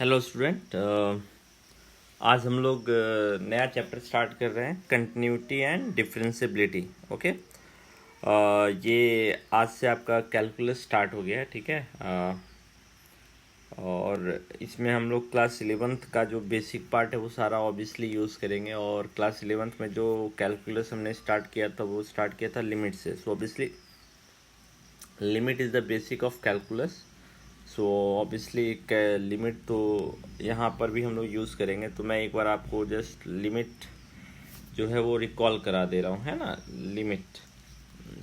Hello student. आज हम लोग नया चैप्टर स्टार्ट कर रहे हैं, कंटिन्यूटी एंड डिफरेंशियबिलिटी। ओके। ये आज से आपका कैलकुलस स्टार्ट हो गया है, ठीक है। और इसमें हम लोग क्लास 11th का जो बेसिक पार्ट है वो सारा ऑब्वियसली यूज़ करेंगे। और क्लास 11th में जो कैलकुलस हमने स्टार्ट किया था वो स्टार्ट किया था लिमिट से। So obviously limit is the basic of calculus. So obviously limit तो यहाँ पर भी हम लोग यूज़ करेंगे। तो मैं एक बार आपको जस्ट लिमिट जो है वो रिकॉल करा दे रहा हूँ, है ना, लिमिट।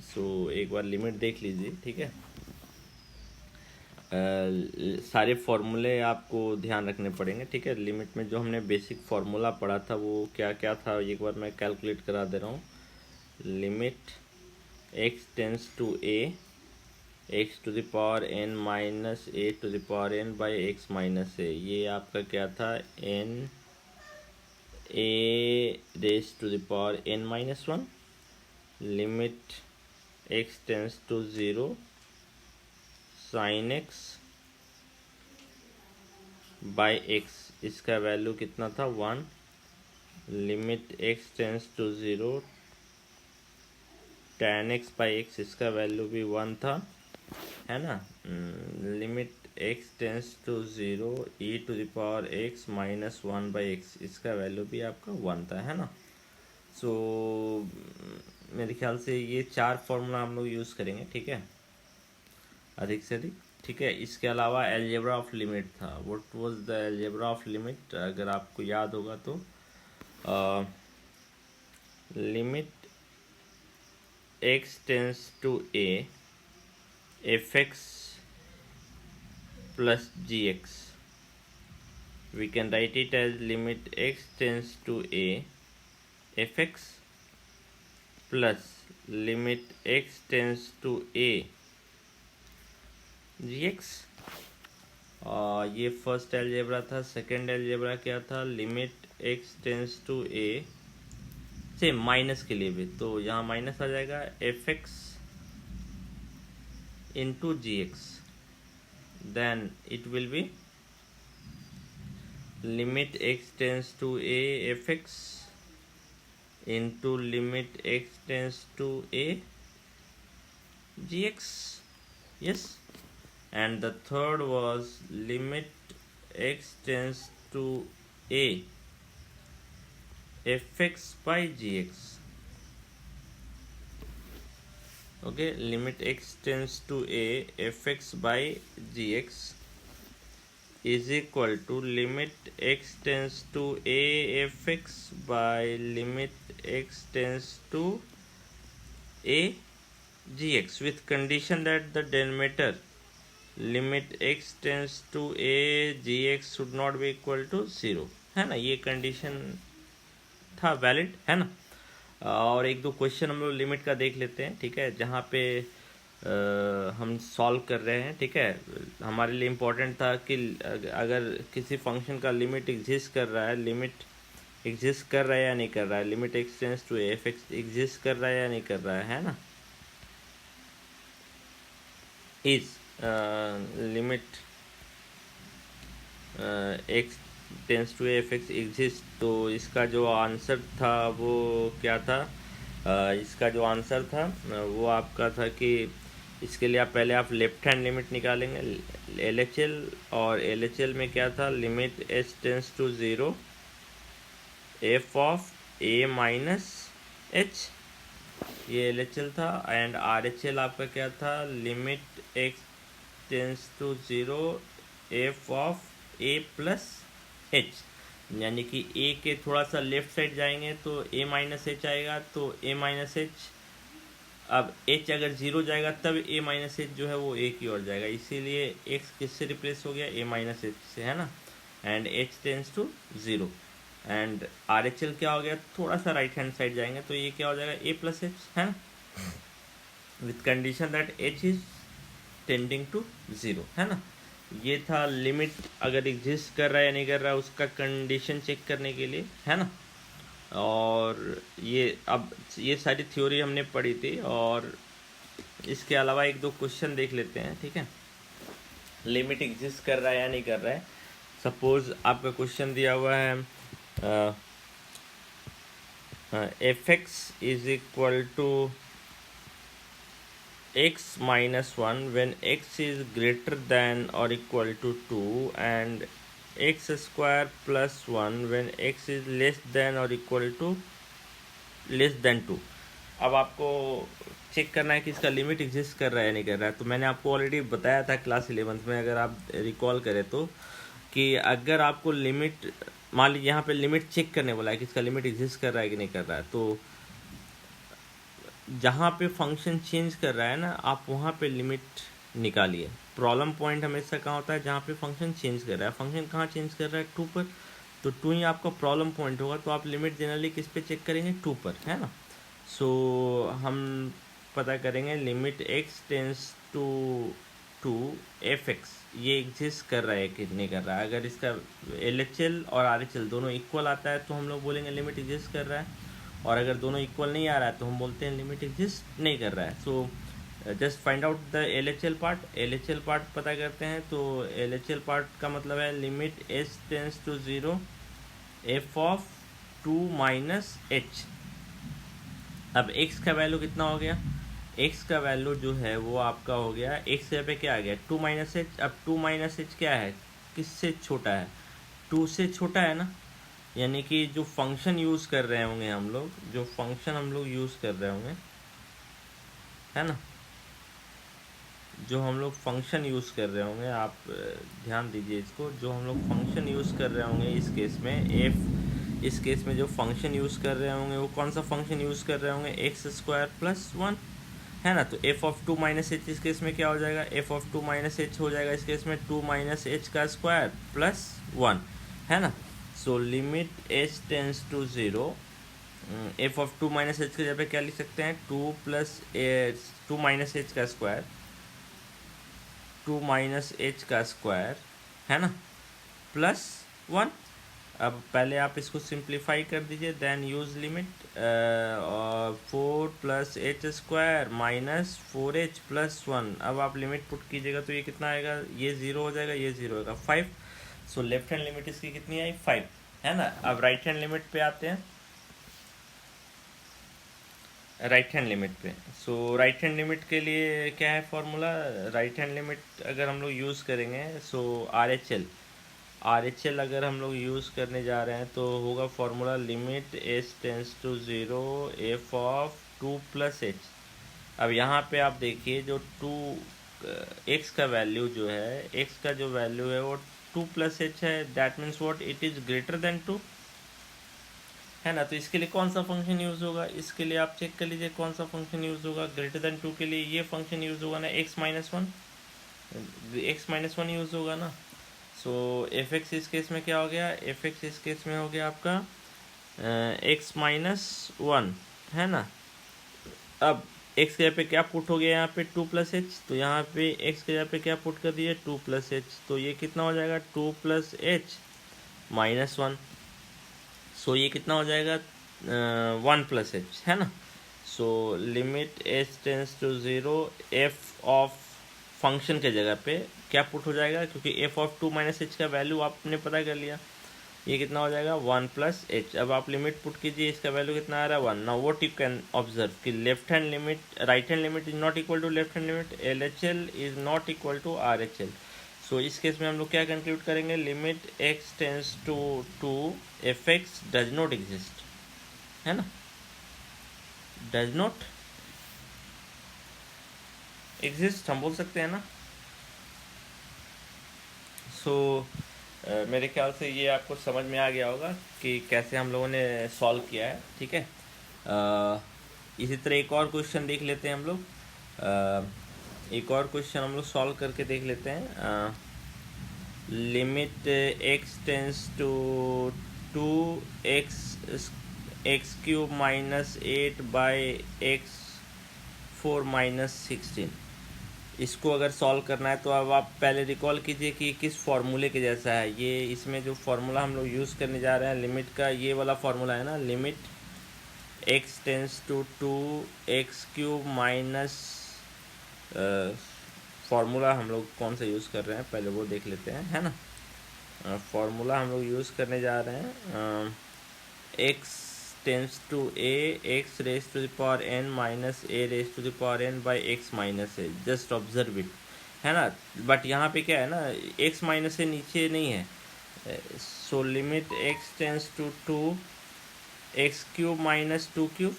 सो एक बार लिमिट देख लीजिए, ठीक है। सारे फॉर्मूले आपको ध्यान रखने पड़ेंगे, ठीक है। लिमिट में जो हमने बेसिक फार्मूला पढ़ा था वो क्या क्या था, एक बार मैं कैलकुलेट करा दे रहा हूँ। Limit x tends to a x to the power n minus a to the power n by x minus a, ये आपका क्या था, n a raise to the power n minus 1। Limit x tends to 0 sine x by x, इसका value कितना था, 1। Limit x tends to 0 tan x by x, इसका value भी 1 था, है ना। Limit x tends to 0 e to the power x minus 1 by x, इसका value भी आपका 1 था, है ना। सो मेरे ख्याल से ये 4 फॉर्मूला हम लोग यूज़ करेंगे, ठीक है, अधिक से अधिक, ठीक है। इसके अलावा अलजेब्रा ऑफ लिमिट था। What was the algebra of limit, अगर आपको याद होगा तो limit x tends to a fx plus gx, we can write it as limit x tends to a fx plus limit x tends to a gx। ये first algebra था। Second algebra क्या था, limit x tends to a, same minus के लिए भी, तो यहाँ minus आ जाएगा, fx into gx, then it will be limit x tends to a fx into limit x tends to a gx, yes। And the third was limit x tends to a fx by gx, okay। limit x tends to a fx by gx is equal to limit x tends to a fx by limit x tends to a gx, with condition that the denominator limit x tends to a gx should not be equal to 0, है ना। ये condition था valid, है ना। और एक दो question हम लोग लिमिट का देख लेते हैं, ठीक है, जहाँ पे हम सॉल्व कर रहे हैं, ठीक है। हमारे लिए इम्पोर्टेंट था कि अगर किसी फंक्शन का लिमिट एग्जिस्ट कर रहा है, लिमिट एग्जिस्ट कर रहा है या नहीं कर रहा है, limit x tends to f x exist कर रहा है या नहीं कर रहा है ना। Is limit x tends to f x exist, तो इसका जो आंसर था वो क्या था, इसका जो आंसर था वो आपका था कि इसके लिए आप लेफ्ट हैंड लिमिट निकालेंगे एल एच एल, और एल एच एल में क्या था, limit h tends to 0 f of a minus h, ये एल एच एल था। एंड आर एच एल आपका क्या था, limit x tends to 0 f of a plus h, यानी कि ए के थोड़ा सा लेफ्ट साइड जाएंगे तो ए माइनस एच आएगा, तो ए माइनस एच, अब एच अगर 0 जाएगा तब ए माइनस एच जो है वो ए की ओर जाएगा, इसीलिए एक्स किससे रिप्लेस हो गया, ए माइनस एच से, है ना। And h tends to 0, and R H L क्या हो गया, थोड़ा सा राइट हैंड साइड जाएंगे तो ये क्या हो जाएगा, ए प्लस एच, है ना, with condition that h is tending to 0, है ना। ये था लिमिट अगर एग्जिस्ट कर रहा है या नहीं कर रहा है उसका कंडीशन चेक करने के लिए, है ना। और ये अब ये सारी थ्योरी हमने पढ़ी थी, और इसके अलावा एक दो क्वेश्चन देख लेते हैं, ठीक है। लिमिट एग्जिस्ट कर रहा है या नहीं कर रहा है। सपोज आपका क्वेश्चन दिया हुआ है f x is equal to x minus 1 when x is greater than or equal to 2 and x square plus 1 when x is less than or equal to less than 2। अब आपको check करना है कि इसका limit exist कर रहा है या नहीं कर रहा है। तो मैंने आपको ऑलरेडी बताया था क्लास 11th में, अगर आप रिकॉल करें तो, कि अगर आपको लिमिट, मान लीजिए यहाँ पे लिमिट चेक करने वाला है कि इसका लिमिट एग्जिस्ट कर रहा है कि नहीं कर रहा है, तो जहाँ पे फंक्शन चेंज कर रहा है ना, आप वहाँ पे लिमिट निकालिए। प्रॉब्लम पॉइंट हमेशा कहाँ होता है, जहाँ पे फंक्शन चेंज कर रहा है। फंक्शन कहाँ चेंज कर रहा है, 2 पर, तो 2 ही आपका प्रॉब्लम पॉइंट होगा। तो आप लिमिट जनरली किस पे चेक करेंगे, 2 पर, है ना। सो हम पता करेंगे limit x tends to f x, ये एग्जिस्ट कर रहा है कि नहीं कर रहा है। अगर इसका LHL और RHL दोनों इक्वल आता है तो हम लोग बोलेंगे लिमिट एग्जिस्ट कर रहा है, और अगर दोनों इक्वल नहीं आ रहा है तो हम बोलते हैं लिमिट एग्जिस्ट नहीं कर रहा है। So just find out the LHL part. LHL part पता करते हैं, तो LHL पार्ट का मतलब है limit h tends to 0 f of 2 minus h। अब x का वैल्यू कितना हो गया, x का वैल्यू जो है वो आपका हो गया, x पे क्या आ गया, 2 माइनस h। अब 2 माइनस h क्या है, किससे छोटा है, 2 से छोटा है ना। यानी कि जो फंक्शन यूज़ कर रहे होंगे हम लोग, जो फंक्शन हम लोग यूज़ कर रहे होंगे, है ना, जो हम लोग फंक्शन यूज़ कर रहे होंगे, आप ध्यान दीजिए इसको, जो हम लोग फंक्शन यूज़ कर रहे होंगे इस केस में, इस केस में जो फंक्शन यूज़ कर रहे होंगे वो कौन सा फंक्शन यूज़ कर रहे होंगे, एक्स स्क्वायर प्लस 1, है ना। तो एफ ऑफ 2 माइनस एच इस केस में क्या हो जाएगा, एफ ऑफ 2 माइनस एच हो जाएगा इस केस में 2 माइनस एच का स्क्वायर प्लस 1, है ना। So limit h tends to 0, f of 2 minus h के जगह पे क्या लिख सकते हैं, 2 प्लस एच, 2 माइनस एच का स्क्वायर, 2 माइनस एच का स्क्वायर, है ना, प्लस 1। अब पहले आप इसको सिंप्लीफाई कर दीजिए, then use limit 4 plus h square minus 4h plus 1। अब आप लिमिट पुट कीजिएगा तो ये कितना आएगा, ये 0 हो जाएगा, ये 0 होगा, 5। सो लेफ्ट हैंड लिमिट इसकी कितनी आई, 5, है ना। अब राइट हैंड लिमिट पे आते हैं, राइट हैंड लिमिट पे। सो राइट हैंड लिमिट के लिए क्या है फॉर्मूला, राइट हैंड लिमिट अगर हम लोग यूज़ करेंगे, सो RHL अगर हम लोग यूज़ करने जा रहे हैं तो होगा formula limit h tends to 0 f of 2 plus h. अब यहाँ पे आप देखिए, जो 2 x का वैल्यू जो है, x का जो वैल्यू है वो 2 प्लस एच है, that means what, it is greater than 2, है ना। तो इसके लिए कौन सा फंक्शन यूज़ होगा, इसके लिए आप चेक कर लीजिए कौन सा फंक्शन यूज़ होगा। ग्रेटर देन 2 के लिए ये फंक्शन यूज़ होगा ना, x माइनस 1 यूज़ होगा ना। सो एफ एक्स इस केस में क्या हो गया, एफ एक्स इस केस में हो गया आपका x माइनस 1, है ना। अब x के जगह पे क्या पुट हो गया यहाँ पे, 2 प्लस एच, तो यहाँ पे x के जगह पे क्या पुट कर दिए, 2 प्लस एच, तो ये कितना हो जाएगा, 2 प्लस एच माइनस 1। सो ये कितना हो जाएगा, 1 प्लस एच, है ना। So limit h tends to 0 f of function के जगह पे क्या पुट हो जाएगा, क्योंकि एफ ऑफ 2 माइनस एच का वैल्यू आपने पता कर लिया, ये कितना हो जाएगा, 1 प्लस एच। अब आप लिमिट पुट कीजिए, इसका वैल्यू कितना आ रहा है, 1। Now what you can observe कि left hand limit, right hand limit is not equal to left hand limit, LHL is not equal to RHL। So इस केस में हम लोग क्या कंक्लूड करेंगे, limit x tends to 2 F X does not exist, है ना, does not exist हम बोल सकते हैं ना। सो मेरे ख्याल से ये आपको समझ में आ गया होगा कि कैसे हम लोगों ने सॉल्व किया है, ठीक है। इसी तरह एक और क्वेश्चन देख लेते हैं हम लोग, एक और क्वेश्चन हम लोग सॉल्व करके देख लेते हैं। Limit x tends to 2x cube minus 8 by x 4 minus 16। इसको अगर सॉल्व करना है तो अब आप पहले रिकॉल कीजिए कि किस फार्मूले के जैसा है ये। इसमें जो फार्मूला हम लोग यूज़ करने जा रहे हैं लिमिट का, ये वाला फार्मूला है ना, limit x tends to 2x cube minus, formula हम लोग कौन सा यूज़ कर रहे हैं पहले वो देख लेते हैं, है ना। फॉर्मूला हम लोग यूज़ करने जा रहे हैं x tends to a x raise to the power n minus a raise to the power n by x minus a, just observe it, है ना। बट यहाँ पे क्या है ना, x माइनस a नीचे नहीं है, so limit x tends to 2 x cube minus 2 cube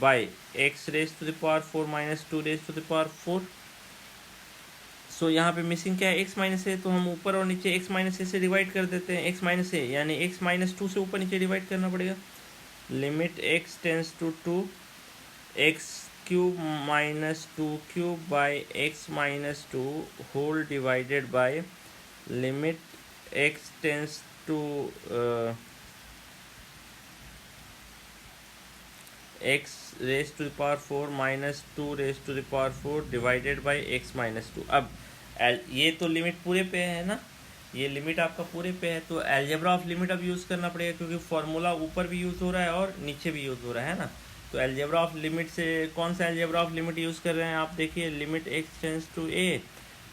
by x raise to the power 4 minus 2 raise to the power 4। So यहाँ पे मिसिंग क्या है, x माइनस ए, तो हम ऊपर और नीचे x माइनस ए से डिवाइड कर देते हैं, x माइनस ए यानी x माइनस 2 से ऊपर नीचे डिवाइड करना पड़ेगा। Limit x tends to 2 x cube minus 2 cube by x minus 2 whole divided by limit x tends to x raise to the power 4 minus 2 raise to the power 4 divided by x minus 2। अब ये तो limit पूरे पे है ना, ये limit आपका पूरे पे है, तो अलजेब्रा ऑफ लिमिट अब यूज़ करना पड़ेगा, क्योंकि फॉर्मूला ऊपर भी यूज़ हो रहा है और नीचे भी यूज़ हो रहा है ना। तो अलजेब्रा ऑफ लिमिट से कौन सा अलजेब्रा ऑफ लिमिट यूज़ कर रहे हैं आप देखिए, limit x tends to a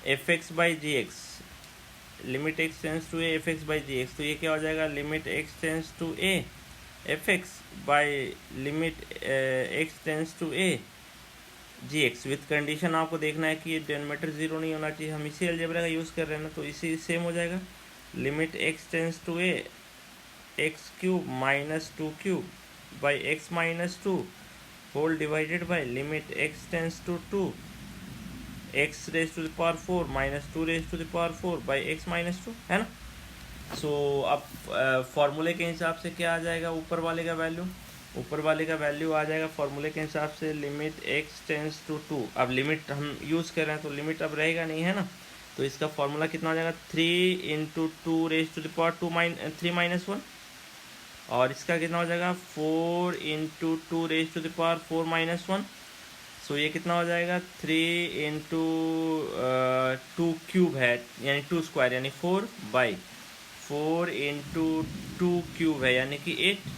f x by g x, limit x tends to a f x by g x, तो ये क्या हो जाएगा, limit x tends to a f x by limit x tends to a g x, with condition आपको देखना है कि ये डिनोमिनेटर जीरो नहीं होना चाहिए, हम इसी अलजेब्रा का यूज़ कर रहे हैं ना, तो इसी सेम हो जाएगा। Limit x tends to a x cube minus 2 cube by x minus 2 whole divided by limit x tends to 2 x raise to the power 4 minus 2 raise to the power 4 by x minus 2, है ना। सो अब फॉर्मूले के हिसाब से क्या आ जाएगा, ऊपर वाले का वैल्यू, ऊपर वाले का वैल्यू आ जाएगा फॉर्मूले के हिसाब से लिमिट x टेंस टू 2। अब लिमिट हम यूज़ कर रहे हैं तो लिमिट अब रहेगा नहीं, है ना, तो इसका फॉर्मूला कितना हो जाएगा, 3 into 2 raise to the power 3 minus 1, और इसका कितना हो जाएगा 4 into 2 raise to the power 4 minus 1। So ये कितना हो जाएगा 3 इंटू 2 क्यूब है यानी 2 स्क्वायर यानी 4 बाई 4 इंटू 2 क्यूब है यानी कि 8,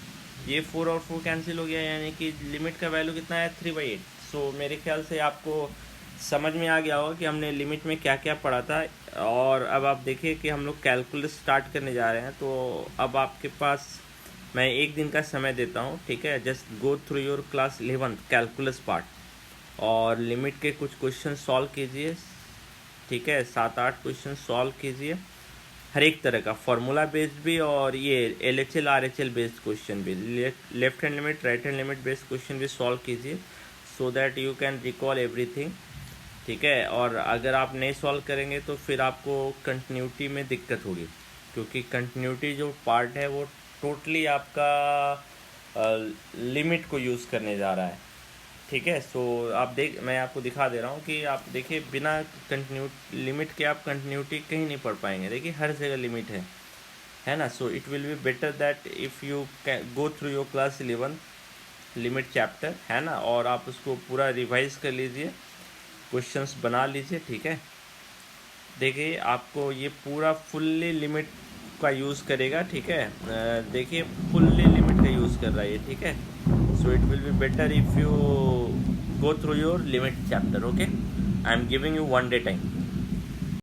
ये 4 और 4 कैंसिल हो गया, यानी कि लिमिट का वैल्यू कितना है 3/8। सो मेरे ख्याल से आपको समझ में आ गया होगा कि हमने लिमिट में क्या क्या पढ़ा था। और अब आप देखिए कि हम लोग कैलकुलस स्टार्ट करने जा रहे हैं, तो अब आपके पास मैं एक दिन का समय देता हूँ, ठीक है, just go through your class 11 calculus part और लिमिट के कुछ क्वेश्चन सॉल्व कीजिए, ठीक है, 7-8 क्वेश्चन सॉल्व कीजिए, हर एक तरह का फार्मूला बेस्ड भी और ये LHL RHL बेस्ड क्वेश्चन भी, left hand limit right hand limit based question भी सॉल्व कीजिए, so that you can recall everything, ठीक है। और अगर आप नहीं सॉल्व करेंगे तो फिर आपको कंटिन्यूटी में दिक्कत होगी, क्योंकि कंटिन्यूटी जो पार्ट है वो टोटली आपका लिमिट को यूज़ करने जा रहा है, ठीक है। सो आप मैं आपको दिखा दे रहा हूँ कि आप देखिए बिना लिमिट के आप कंटिन्यूटी कहीं नहीं पढ़ पाएंगे, देखिए हर जगह लिमिट है ना। So it will be better that if you go through your class 11 limit chapter, है ना, और आप उसको पूरा रिवाइज कर लीजिए, क्वेश्चंस बना लीजिए, ठीक है। देखिए आपको ये पूरा फुल्ली लिमिट का यूज़ करेगा, ठीक है, देखिए फुल्ली लिमिट का यूज़ कर रहा है ये, ठीक है। So it will be better if you go through your limit chapter, okay? I am giving you 1 day time.